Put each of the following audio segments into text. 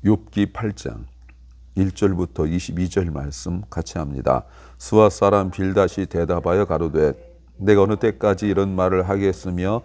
욥기 8장 1절부터 22절 말씀 같이 합니다. 스와 사람 빌닷이 대답하여 가로되 내가 어느 때까지 이런 말을 하겠으며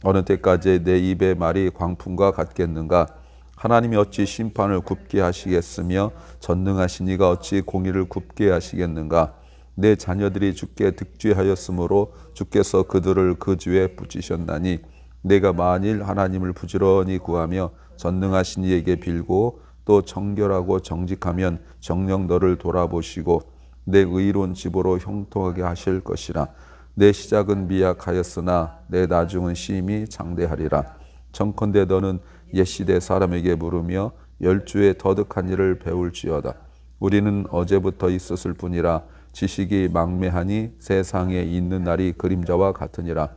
어느 때까지 내 입의 말이 광풍과 같겠는가. 하나님이 어찌 심판을 굽게 하시겠으며 전능하신 이가 어찌 공의를 굽게 하시겠는가. 내 자녀들이 주께 득죄하였으므로 주께서 그들을 그 죄에 붙이셨나니 내가 만일 하나님을 부지런히 구하며 전능하신 이에게 빌고 또 정결하고 정직하면 정녕 너를 돌아보시고 내 의로운 집으로 형통하게 하실 것이라. 내 시작은 미약하였으나 내 나중은 심히 장대하리라. 청컨대 너는 옛시대 사람에게 물으며 열주의 터득한 일을 배울지어다. 우리는 어제부터 있었을 뿐이라 지식이 망매하니 세상에 있는 날이 그림자와 같으니라.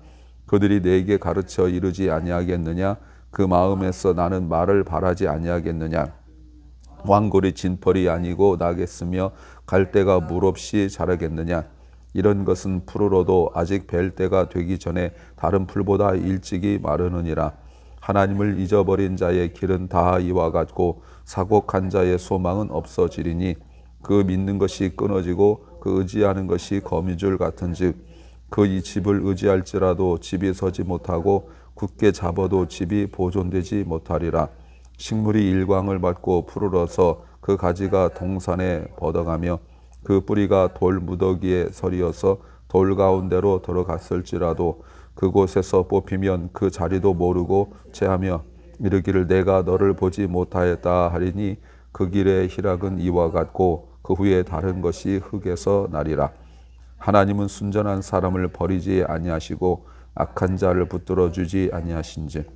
그들이 내게 가르쳐 이르지 아니하겠느냐. 그 마음에서 나는 말을 바라지 아니하겠느냐. 왕골이 진펄이 아니고 나겠으며 갈대가 물 없이 자라겠느냐. 이런 것은 풀으로도 아직 벨 때가 되기 전에 다른 풀보다 일찍이 마르느니라. 하나님을 잊어버린 자의 길은 다 이와 같고 사곡한 자의 소망은 없어지리니 그 믿는 것이 끊어지고 그 의지하는 것이 거미줄 같은즉 그 이 집을 의지할지라도 집이 서지 못하고 굳게 잡아도 집이 보존되지 못하리라. 식물이 일광을 받고 푸르러서 그 가지가 동산에 뻗어가며 그 뿌리가 돌 무더기에 서리어서 돌 가운데로 들어갔을지라도 그곳에서 뽑히면 그 자리도 모르고 체하며 이르기를 내가 너를 보지 못하였다 하리니 그 길의 희락은 이와 같고 그 후에 다른 것이 흙에서 나리라. 하나님은 순전한 사람을 버리지 아니하시고 악한 자를 붙들어 주지 아니하신지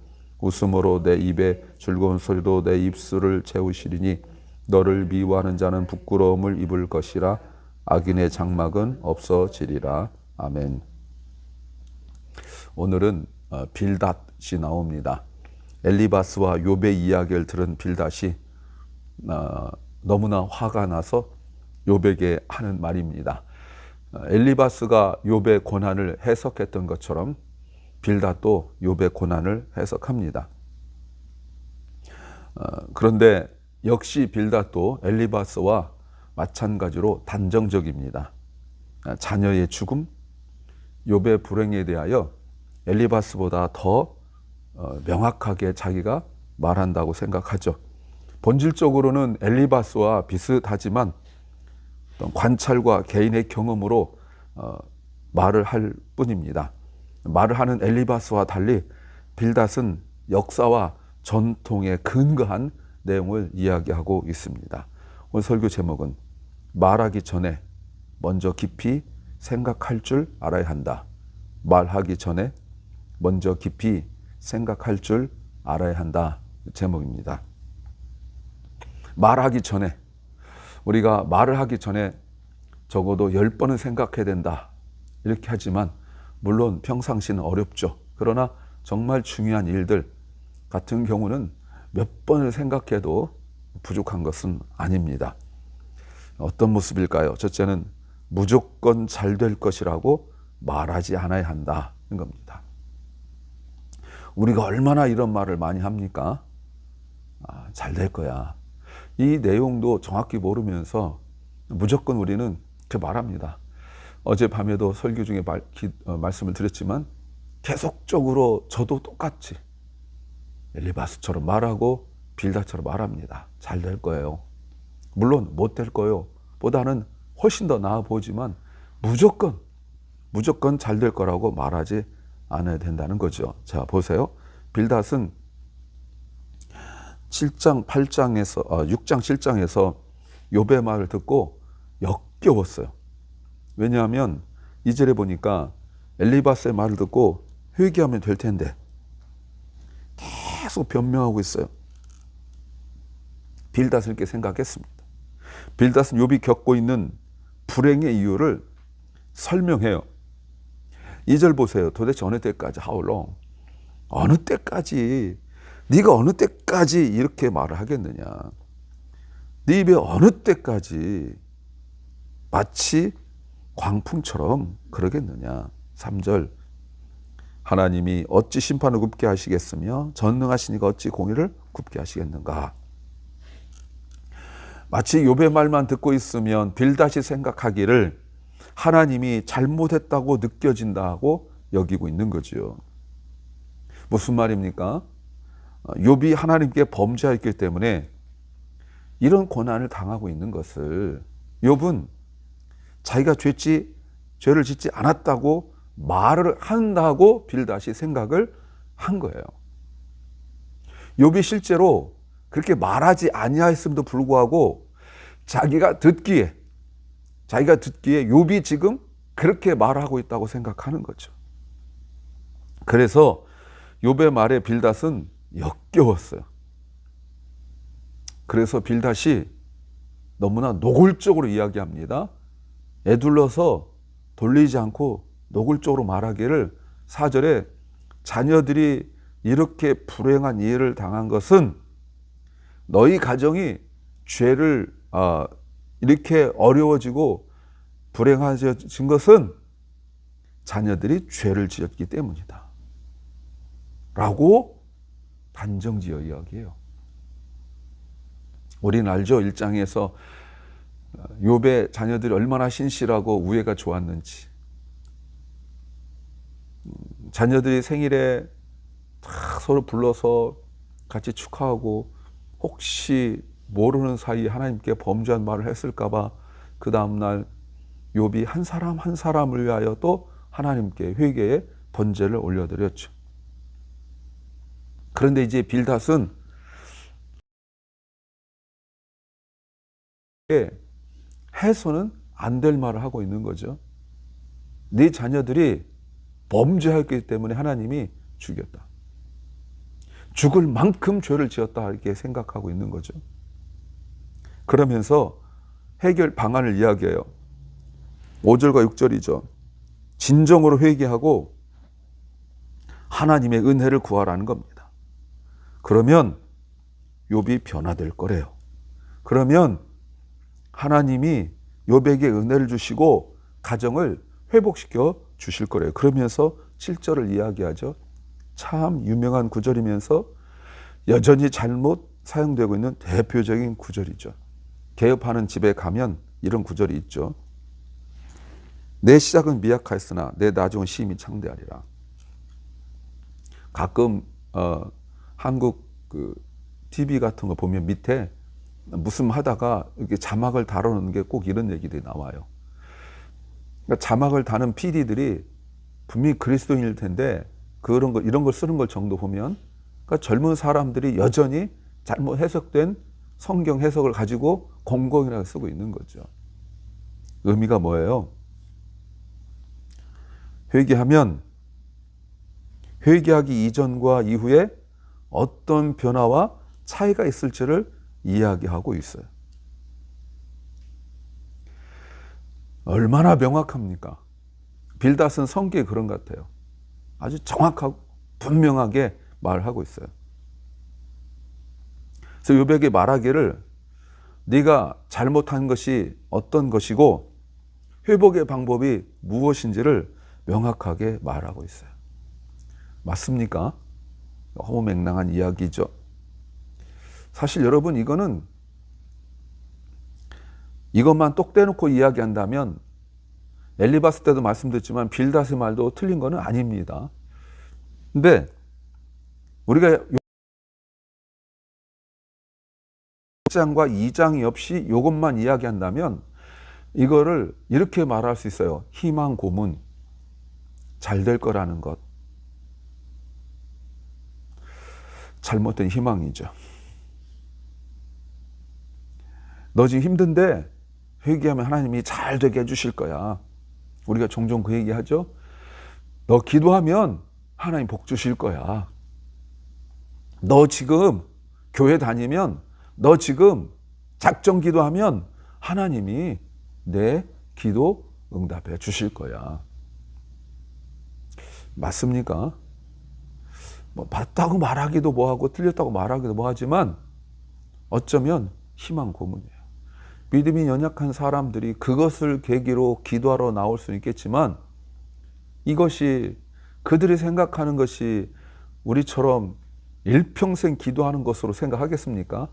웃음으로 내 입에 즐거운 소리로 내 입술을 채우시리니 너를 미워하는 자는 부끄러움을 입을 것이라. 악인의 장막은 없어지리라. 아멘. 오늘은 빌닷이 나옵니다. 엘리바스와 욥의 이야기를 들은 빌닷이 너무나 화가 나서 욥에게 하는 말입니다. 엘리바스가 욥의 고난을 해석했던 것처럼 빌닷도 욥의 고난을 해석합니다. 그런데 역시 빌닷도 엘리바스와 마찬가지로 단정적입니다. 자녀의 죽음, 욥의 불행에 대하여 엘리바스보다 더 명확하게 자기가 말한다고 생각하죠. 본질적으로는 엘리바스와 비슷하지만 관찰과 개인의 경험으로 말을 할 뿐입니다. 말을 하는 엘리바스와 달리 빌닷은 역사와 전통에 근거한 내용을 이야기하고 있습니다. 오늘 설교 제목은 말하기 전에 먼저 깊이 생각할 줄 알아야 한다. 말하기 전에 먼저 깊이 생각할 줄 알아야 한다. 제목입니다. 말하기 전에, 우리가 말을 하기 전에 적어도 10번은 생각해야 된다 이렇게 하지만 물론 평상시는 어렵죠. 그러나 정말 중요한 일들 같은 경우는 몇 번을 생각해도 부족한 것은 아닙니다. 어떤 모습일까요? 첫째는 무조건 잘 될 것이라고 말하지 않아야 한다는 겁니다. 우리가 얼마나 이런 말을 많이 합니까? 잘 될 거야. 이 내용도 정확히 모르면서 무조건 우리는 이렇게 말합니다. 어젯밤에도 설교 중에 말씀을 드렸지만 계속적으로 저도 똑같이 엘리바스처럼 말하고 빌닷처럼 말합니다. 잘 될 거예요. 물론 못 될 거요 보다는 훨씬 더 나아 보이지만 무조건 잘 될 거라고 말하지 않아야 된다는 거죠. 자, 보세요. 빌닷은 6장 7장에서 욥의 말을 듣고 역겨웠어요. 왜냐하면 2절에 보니까 엘리바스의 말을 듣고 회개하면 될 텐데 계속 변명하고 있어요. 빌닷은 이렇게 생각했습니다. 빌닷은 욥이 겪고 있는 불행의 이유를 설명해요. 2절 보세요. 도대체 어느 때까지, how long? 어느 때까지, 네가 어느 때까지 이렇게 말을 하겠느냐. 네 입에 어느 때까지 마치 광풍처럼 그러겠느냐. 3절 하나님이 어찌 심판을 굽게 하시겠으며 전능하신 이가 어찌 공의를 굽게 하시겠는가. 마치 욥의 말만 듣고 있으면 빌닷이 생각하기를 하나님이 잘못했다고 느껴진다고 여기고 있는 거죠. 무슨 말입니까? 욥이 하나님께 범죄했기 때문에 이런 고난을 당하고 있는 것을 욥은 자기가 죄를 짓지 않았다고 말을 한다고 빌닷이 생각을 한 거예요. 욥이 실제로 그렇게 말하지 아니하였음에도 불구하고 자기가 듣기에 욥이 지금 그렇게 말하고 있다고 생각하는 거죠. 그래서 욥의 말에 빌닷은 역겨웠어요. 그래서 빌닷이 너무나 노골적으로 이야기합니다. 에둘러서 돌리지 않고 노골적으로 말하기를 4절에 자녀들이 이렇게 불행한 일을 당한 것은 너희 가정이 죄를 이렇게 어려워지고 불행해진 것은 자녀들이 죄를 지었기 때문이다 라고 단정지어 이야기해요. 우리는 알죠? 1장에서 욥의 자녀들이 얼마나 신실하고 우애가 좋았는지. 자녀들이 생일에 다 서로 불러서 같이 축하하고 혹시 모르는 사이에 하나님께 범죄한 말을 했을까 봐 그 다음날 욥이 한 사람 한 사람을 위하여 또 하나님께 회개의 번제를 올려드렸죠. 그런데 이제 빌닷은 해서는 안 될 말을 하고 있는 거죠. 네 자녀들이 범죄했기 때문에 하나님이 죽였다. 죽을 만큼 죄를 지었다 이렇게 생각하고 있는 거죠. 그러면서 해결 방안을 이야기해요. 5절과 6절이죠. 진정으로 회개하고 하나님의 은혜를 구하라는 겁니다. 그러면 욥이 변화될 거래요. 그러면 하나님이 욥에게 은혜를 주시고 가정을 회복시켜 주실 거래요. 그러면서 7절을 이야기하죠. 참 유명한 구절이면서 여전히 잘못 사용되고 있는 대표적인 구절이죠. 개업하는 집에 가면 이런 구절이 있죠. 내 시작은 미약하였으나 내 나중은 심히 창대하리라. 가끔 한국 TV 같은 거 보면 밑에 무슨 하다가 이렇게 자막을 달아놓는 게 꼭 이런 얘기들이 나와요. 그러니까 자막을 다는 PD들이 분명히 그리스도인일 텐데 이런 걸 쓰는 걸 정도 보면 그러니까 젊은 사람들이 여전히 잘못 해석된 성경 해석을 가지고 공공이라고 쓰고 있는 거죠. 의미가 뭐예요? 회개하기 이전과 이후에 어떤 변화와 차이가 있을지를 이야기하고 있어요. 얼마나 명확합니까? 빌닷은 성격이 그런 것 같아요. 아주 정확하고 분명하게 말하고 있어요. 그래서 욥에게 말하기를 네가 잘못한 것이 어떤 것이고 회복의 방법이 무엇인지를 명확하게 말하고 있어요. 맞습니까? 허무맹랑한 이야기죠. 사실 여러분 이것만 똑 떼놓고 이야기한다면 엘리바스 때도 말씀드렸지만 빌닷의 말도 틀린 거는 아닙니다. 근데 우리가 1장과 2장이 없이 이것만 이야기한다면 이거를 이렇게 말할 수 있어요. 희망 고문, 잘 될 거라는 것. 잘못된 희망이죠. 너 지금 힘든데 회개하면 하나님이 잘 되게 해주실 거야. 우리가 종종 그 얘기하죠. 너 기도하면 하나님 복 주실 거야. 너 지금 교회 다니면, 너 지금 작정 기도하면 하나님이 내 기도 응답해 주실 거야. 맞습니까? 맞다고 말하기도 뭐하고 틀렸다고 말하기도 뭐하지만 어쩌면 희망 고문이에요. 믿음이 연약한 사람들이 그것을 계기로 기도하러 나올 수는 있겠지만 이것이 그들이 생각하는 것이 우리처럼 일평생 기도하는 것으로 생각하겠습니까?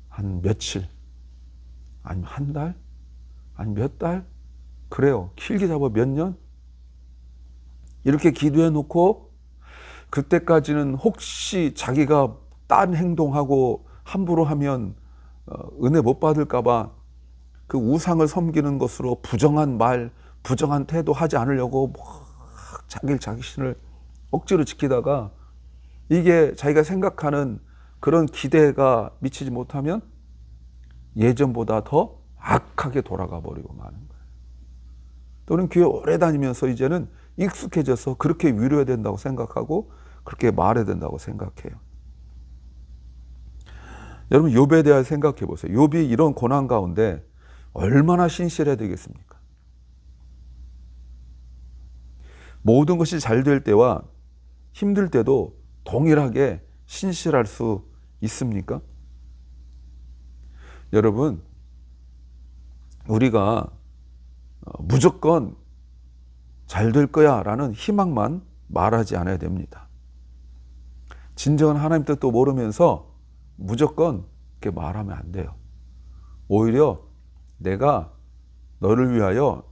한 며칠, 아니면 한 달? 아니 몇 달? 그래요. 길게 잡아 몇 년? 이렇게 기도해 놓고 그때까지는 혹시 자기가 딴 행동하고 함부로 하면 은혜 못 받을까 봐 그 우상을 섬기는 것으로 부정한 말, 부정한 태도 하지 않으려고 막 자기 자신을 억지로 지키다가 이게 자기가 생각하는 그런 기대가 미치지 못하면 예전보다 더 악하게 돌아가 버리고 마는 거예요. 또는 교회 오래 다니면서 이제는 익숙해져서 그렇게 위로해야 된다고 생각하고 그렇게 말해야 된다고 생각해요. 여러분 욥에 대해 생각해 보세요. 욥이 이런 고난 가운데 얼마나 신실해야 되겠습니까? 모든 것이 잘 될 때와 힘들 때도 동일하게 신실할 수 있습니까? 여러분, 우리가 무조건 잘 될 거야 라는 희망만 말하지 않아야 됩니다. 진정한 하나님 뜻도 모르면서 무조건 그렇게 말하면 안 돼요. 오히려 내가 너를 위하여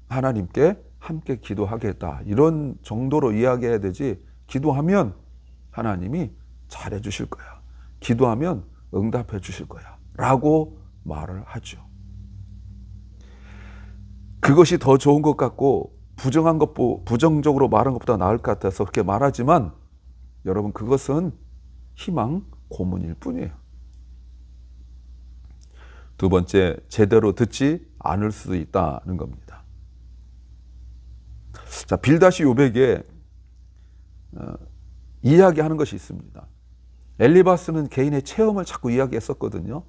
하나님께 함께 기도하겠다 이런 정도로 이야기해야 되지, 기도하면 하나님이 잘해 주실 거야, 기도하면 응답해 주실 거야 라고 말을 하죠. 그것이 더 좋은 것 같고 부정적으로 말한 것보다 나을 것 같아서 그렇게 말하지만 여러분 그것은 희망 고문일 뿐이에요. 두 번째, 제대로 듣지 않을 수도 있다는 겁니다. 자, 빌닷이 욥에게 이야기하는 것이 있습니다. 엘리바스는 개인의 체험을 자꾸 이야기했었거든요.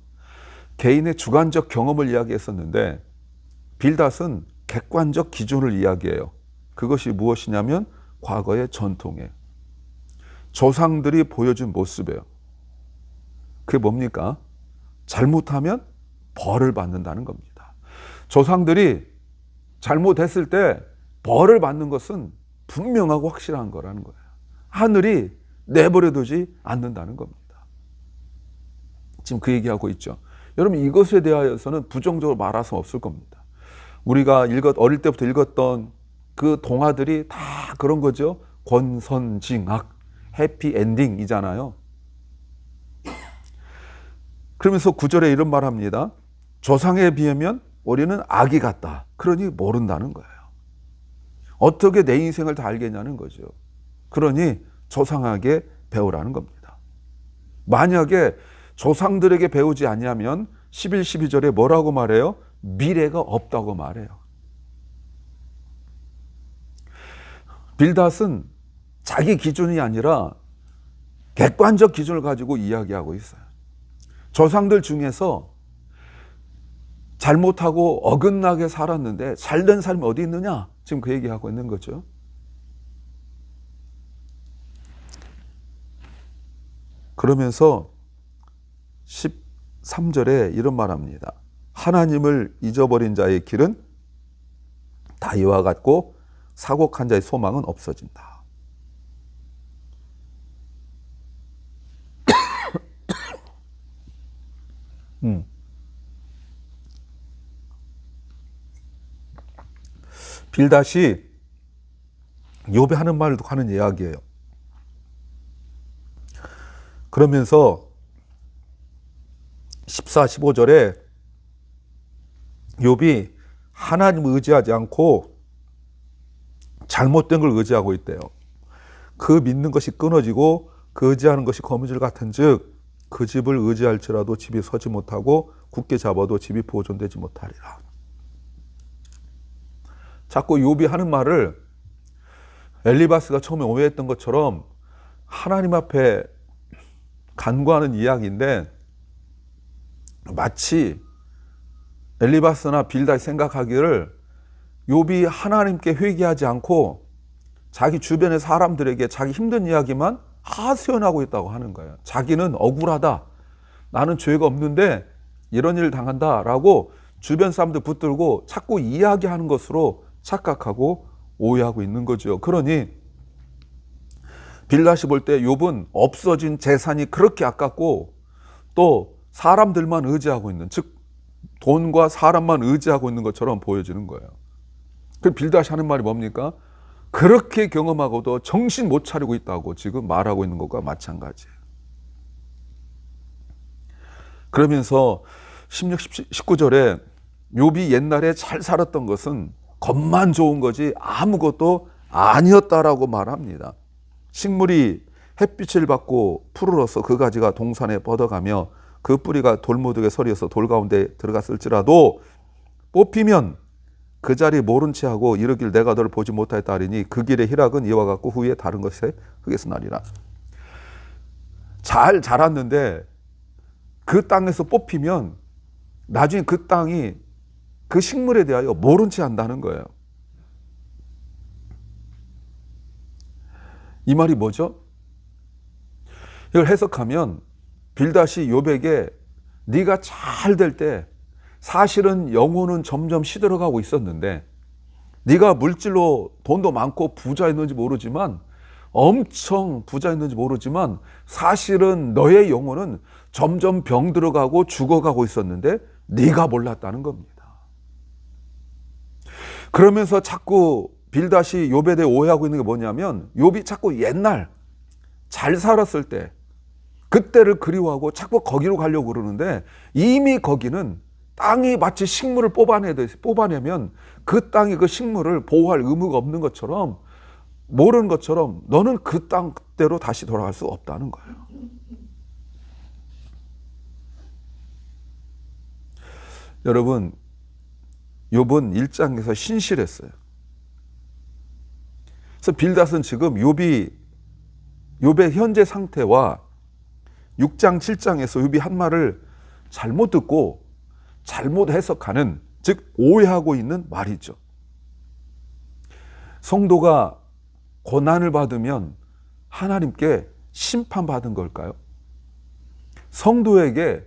개인의 주관적 경험을 이야기했었는데 빌닷은 객관적 기준을 이야기해요. 그것이 무엇이냐면 과거의 전통이에요. 조상들이 보여준 모습이에요. 그게 뭡니까? 잘못하면 벌을 받는다는 겁니다. 조상들이 잘못했을 때 벌을 받는 것은 분명하고 확실한 거라는 거예요. 하늘이 내버려두지 않는다는 겁니다. 지금 그 얘기하고 있죠. 여러분 이것에 대하여서는 부정적으로 말할 수 없을 겁니다. 우리가 어릴 때부터 읽었던 그 동화들이 다 그런 거죠. 권선징악, 해피엔딩이잖아요. 그러면서 9절에 이런 말 합니다. 조상에 비하면 우리는 아기 같다. 그러니 모른다는 거예요. 어떻게 내 인생을 다 알겠냐는 거죠. 그러니 조상에게 배우라는 겁니다. 만약에 조상들에게 배우지 않냐면 11, 12절에 뭐라고 말해요? 미래가 없다고 말해요. 빌닷은 자기 기준이 아니라 객관적 기준을 가지고 이야기하고 있어요. 조상들 중에서 잘못하고 어긋나게 살았는데 잘된 삶이 어디 있느냐? 지금 그 얘기하고 있는 거죠. 그러면서 13절에 이런 말합니다. 하나님을 잊어버린 자의 길은 다 이와 같고 사곡한 자의 소망은 없어진다. 빌닷이 욥이 하는 말도 하는 이야기예요. 그러면서 14, 15절에 욥이 하나님을 의지하지 않고 잘못된 걸 의지하고 있대요. 그 믿는 것이 끊어지고 그 의지하는 것이 거미줄 같은 즉 그 집을 의지할지라도 집이 서지 못하고 굳게 잡아도 집이 보존되지 못하리라. 자꾸 욥이 하는 말을 엘리바스가 처음에 오해했던 것처럼 하나님 앞에 간구하는 이야기인데 마치 엘리바스나 빌닷이 생각하기를 욥이 하나님께 회개하지 않고 자기 주변의 사람들에게 자기 힘든 이야기만 하소연하고 있다고 하는 거예요. 자기는 억울하다. 나는 죄가 없는데 이런 일을 당한다라고 주변 사람들 붙들고 자꾸 이야기하는 것으로 착각하고 오해하고 있는 거죠. 그러니 빌닷이 볼 때 욥은 없어진 재산이 그렇게 아깝고 또 사람들만 의지하고 있는, 즉 돈과 사람만 의지하고 있는 것처럼 보여지는 거예요. 그 빌닷이 하는 말이 뭡니까? 그렇게 경험하고도 정신 못 차리고 있다고 지금 말하고 있는 것과 마찬가지예요. 그러면서 16, 19절에 욥이 옛날에 잘 살았던 것은 겉만 좋은 거지 아무것도 아니었다라고 말합니다. 식물이 햇빛을 받고 푸르러서 그 가지가 동산에 뻗어가며 그 뿌리가 돌무득에 서리어서 돌 가운데 들어갔을지라도 뽑히면 그 자리 모른 채 하고 이르길 내가 너를 보지 못하였다 하리니 그 길의 희락은 이와 같고 후에 다른 것에 흙에서 나리라. 잘 자랐는데 그 땅에서 뽑히면 나중에 그 땅이 그 식물에 대하여 모른 채 한다는 거예요. 이 말이 뭐죠? 이걸 해석하면 빌닷이 욥에게 네가 잘 될 때 사실은 영혼은 점점 시들어가고 있었는데 네가 물질로 돈도 많고 부자였는지 모르지만 엄청 부자였는지 모르지만 사실은 너의 영혼은 점점 병들어가고 죽어가고 있었는데 네가 몰랐다는 겁니다. 그러면서 자꾸 빌닷이 욥에 대해 오해하고 있는 게 뭐냐면 욥이 자꾸 옛날 잘 살았을 때 그때를 그리워하고 자꾸 거기로 가려고 그러는데 이미 거기는 땅이 마치 식물을 뽑아내면 그 땅이 그 식물을 보호할 의무가 없는 것처럼 모르는 것처럼 너는 그 땅대로 다시 돌아갈 수 없다는 거예요. 여러분, 욥은 1장에서 신실했어요. 그래서 빌닷은 지금 욥의 현재 상태와 6장, 7장에서 욥이 한 말을 잘못 듣고 잘못 해석하는, 즉 오해하고 있는 말이죠. 성도가 고난을 받으면 하나님께 심판받은 걸까요? 성도에게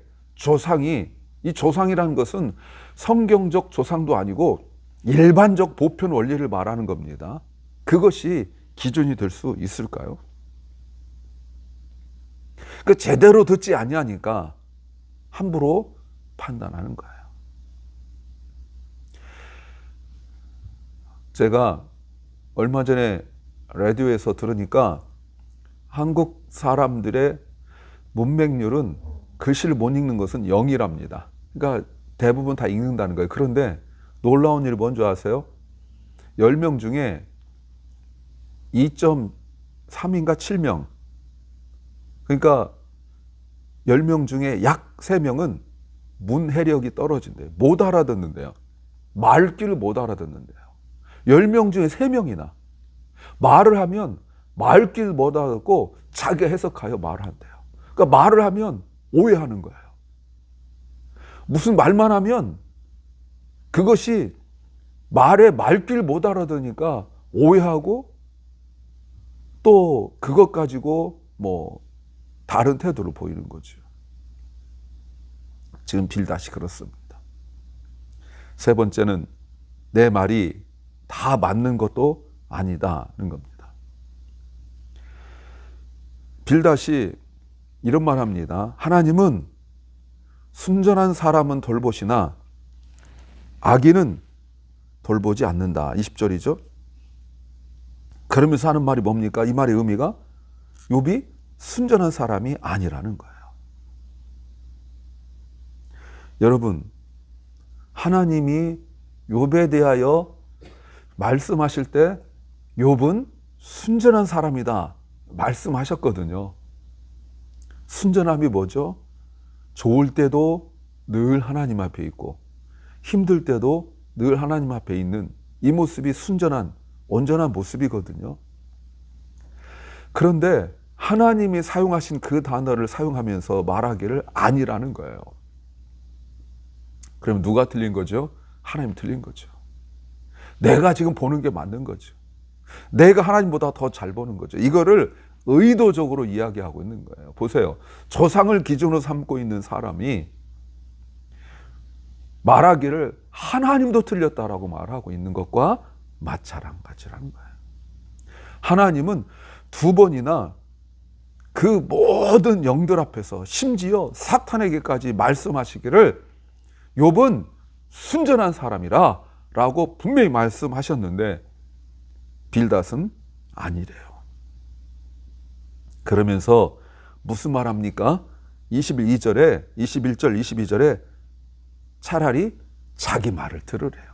이 조상이라는 것은 성경적 조상도 아니고 일반적 보편 원리를 말하는 겁니다. 그것이 기준이 될 수 있을까요? 그 제대로 듣지 아니하니까 함부로 판단하는 거예요. 제가 얼마 전에 라디오에서 들으니까 한국 사람들의 문맹률은 글씨를 못 읽는 것은 0이랍니다. 그러니까 대부분 다 읽는다는 거예요. 그런데 놀라운 일이 뭔지 아세요? 10명 중에 2.3인가 7명, 그러니까 10명 중에 약 3명은 문해력이 떨어진대요. 못 알아듣는데요. 말귀를 못 알아듣는데요. 10명 중에 3명이나 말을 하면 말귀를 못 알아듣고 자기 해석하여 말을 한대요. 그러니까 말을 하면 오해하는 거예요. 무슨 말만 하면 그것이 말의 말귀를 못 알아듣으니까 오해하고 또 그것 가지고 다른 태도를 보이는 거죠. 지금 빌닷이 그렇습니다. 세 번째는 내 말이 다 맞는 것도 아니다는 겁니다. 빌닷이 이런 말 합니다. 하나님은 순전한 사람은 돌보시나 악인은 돌보지 않는다. 20절이죠. 그러면서 하는 말이 뭡니까? 이 말의 의미가 욥이 순전한 사람이 아니라는 거예요. 여러분, 하나님이 욥에 대하여 말씀하실 때 욥은 순전한 사람이다 말씀하셨거든요. 순전함이 뭐죠? 좋을 때도 늘 하나님 앞에 있고 힘들 때도 늘 하나님 앞에 있는 이 모습이 순전한 온전한 모습이거든요. 그런데 하나님이 사용하신 그 단어를 사용하면서 말하기를 아니라는 거예요. 그럼 누가 틀린 거죠? 하나님이 틀린 거죠. 내가 지금 보는 게 맞는 거죠. 내가 하나님보다 더 잘 보는 거죠. 이거를 의도적으로 이야기하고 있는 거예요. 보세요. 조상을 기준으로 삼고 있는 사람이 말하기를 하나님도 틀렸다라고 말하고 있는 것과 마찬가지라는 거예요. 하나님은 2번이나 그 모든 영들 앞에서 심지어 사탄에게까지 말씀하시기를 욥은 순전한 사람이라 라고 분명히 말씀하셨는데 빌닷은 아니래요. 그러면서 무슨 말합니까? 21절, 22절에 차라리 자기 말을 들으래요.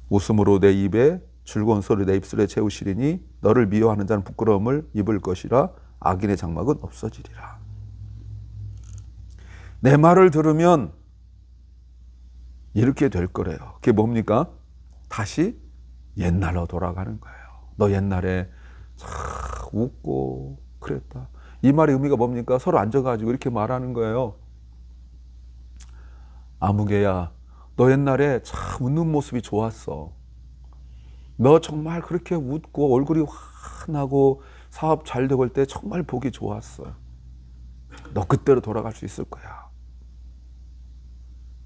웃음으로 내 입에 즐거운 소리 내 입술에 채우시리니 너를 미워하는 자는 부끄러움을 입을 것이라 악인의 장막은 없어지리라. 내 말을 들으면 이렇게 될 거래요. 그게 뭡니까? 다시 옛날로 돌아가는 거예요. 너 옛날에 참 웃고 그랬다. 이 말의 의미가 뭡니까? 서로 앉아가지고 이렇게 말하는 거예요. 아무개야, 너 옛날에 참 웃는 모습이 좋았어. 너 정말 그렇게 웃고 얼굴이 환하고 사업 잘 되고 할 때 정말 보기 좋았어. 너 그때로 돌아갈 수 있을 거야.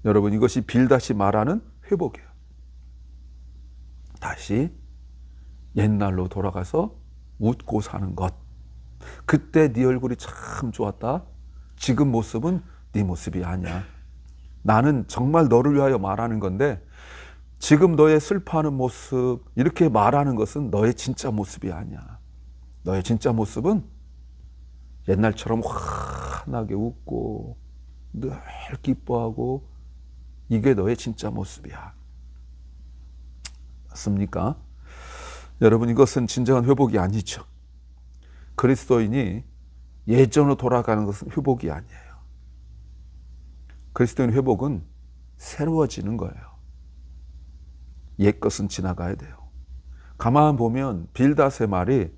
여러분, 이것이 빌닷이 말하는 회복이에요. 다시 옛날로 돌아가서 웃고 사는 것. 그때 네 얼굴이 참 좋았다. 지금 모습은 네 모습이 아니야. 나는 정말 너를 위하여 말하는 건데 지금 너의 슬퍼하는 모습 이렇게 말하는 것은 너의 진짜 모습이 아니야. 너의 진짜 모습은 옛날처럼 환하게 웃고 늘 기뻐하고 이게 너의 진짜 모습이야. 맞습니까? 여러분, 이것은 진정한 회복이 아니죠. 그리스도인이 예전으로 돌아가는 것은 회복이 아니에요. 그리스도인 회복은 새로워지는 거예요. 옛것은 지나가야 돼요. 가만 보면 빌닷의 말이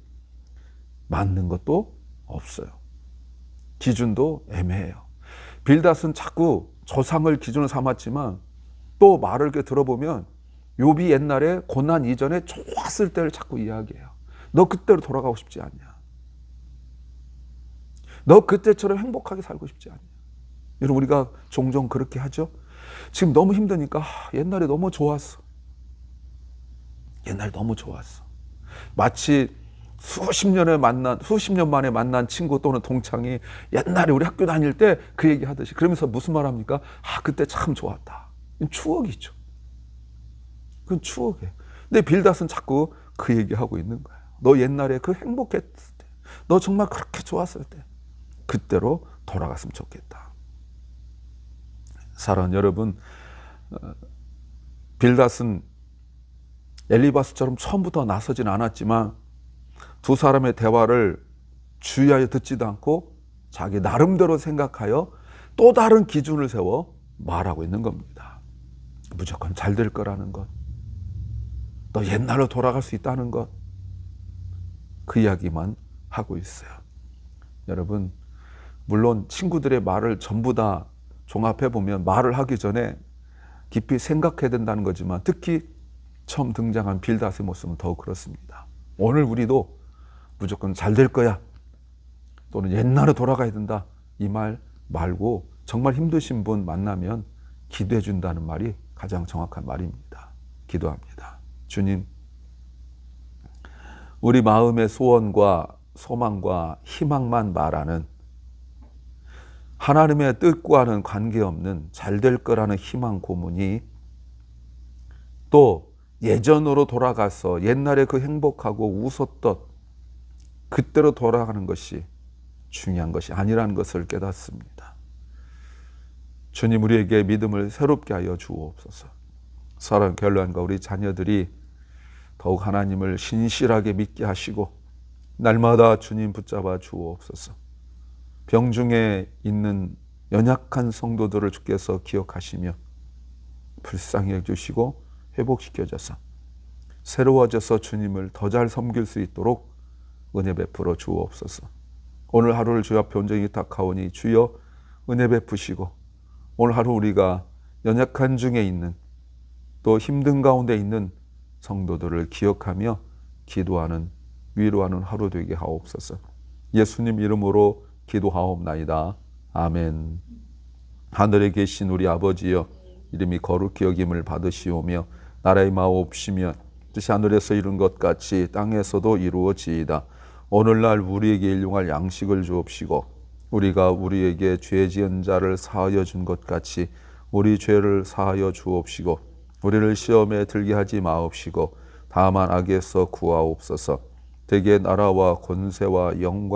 맞는 것도 없어요. 기준도 애매해요. 빌닷은 자꾸 조상을 기준으로 삼았지만 또 말을 이렇게 들어보면 욥이 옛날에 고난 이전에 좋았을 때를 자꾸 이야기해요. 너 그때로 돌아가고 싶지 않냐? 너 그때처럼 행복하게 살고 싶지 않냐? 여러분, 우리가 종종 그렇게 하죠. 지금 너무 힘드니까 옛날에 너무 좋았어. 옛날에 너무 좋았어. 마치 수십 년 만에 만난 친구 또는 동창이 옛날에 우리 학교 다닐 때 그 얘기 하듯이 그러면서 무슨 말 합니까? 그때 참 좋았다. 추억이죠. 그건 추억이에요. 근데 빌닷은 자꾸 그 얘기하고 있는 거예요. 너 옛날에 그 행복했을 때, 너 정말 그렇게 좋았을 때 그때로 돌아갔으면 좋겠다. 사랑하는 여러분, 빌닷은 엘리바스처럼 처음부터 나서진 않았지만 두 사람의 대화를 주의하여 듣지도 않고 자기 나름대로 생각하여 또 다른 기준을 세워 말하고 있는 겁니다. 무조건 잘 될 거라는 것, 너 옛날로 돌아갈 수 있다는 것, 그 이야기만 하고 있어요. 여러분, 물론 친구들의 말을 전부 다 종합해 보면 말을 하기 전에 깊이 생각해야 된다는 거지만 특히 처음 등장한 빌닷의 모습은 더욱 그렇습니다. 오늘 우리도 무조건 잘 될 거야 또는 옛날에 돌아가야 된다 이 말 말고 정말 힘드신 분 만나면 기도해 준다는 말이 가장 정확한 말입니다. 기도합니다. 주님, 우리 마음의 소원과 소망과 희망만 말하는 하나님의 뜻과는 관계없는 잘 될 거라는 희망 고문이 또 예전으로 돌아가서 옛날에 그 행복하고 웃었던 그때로 돌아가는 것이 중요한 것이 아니라는 것을 깨닫습니다. 주님, 우리에게 믿음을 새롭게 하여 주옵소서. 사랑 결론과 우리 자녀들이 더욱 하나님을 신실하게 믿게 하시고 날마다 주님 붙잡아 주옵소서. 병중에 있는 연약한 성도들을 주께서 기억하시며 불쌍히 해주시고 회복시켜줘서 새로워져서 주님을 더 잘 섬길 수 있도록 은혜 베풀어 주옵소서. 오늘 하루를 주 앞에 온전히 탁하오니 주여 은혜 베푸시고 오늘 하루 우리가 연약한 중에 있는 또 힘든 가운데 있는 성도들을 기억하며 기도하는 위로하는 하루 되게 하옵소서. 예수님 이름으로 기도하옵나이다. 아멘. 하늘에 계신 우리 아버지여, 이름이 거룩히 여김을 받으시오며 나라의 마옵시며 뜻이 하늘에서 이룬 것 같이 땅에서도 이루어지이다. 오늘날 우리에게 일용할 양식을 주옵시고 우리가 우리에게 죄 지은 자를 사하여 준 것 같이 우리 죄를 사하여 주옵시고 우리를 시험에 들게 하지 마옵시고 다만 악에서 구하옵소서. 대개 나라와 권세와 영광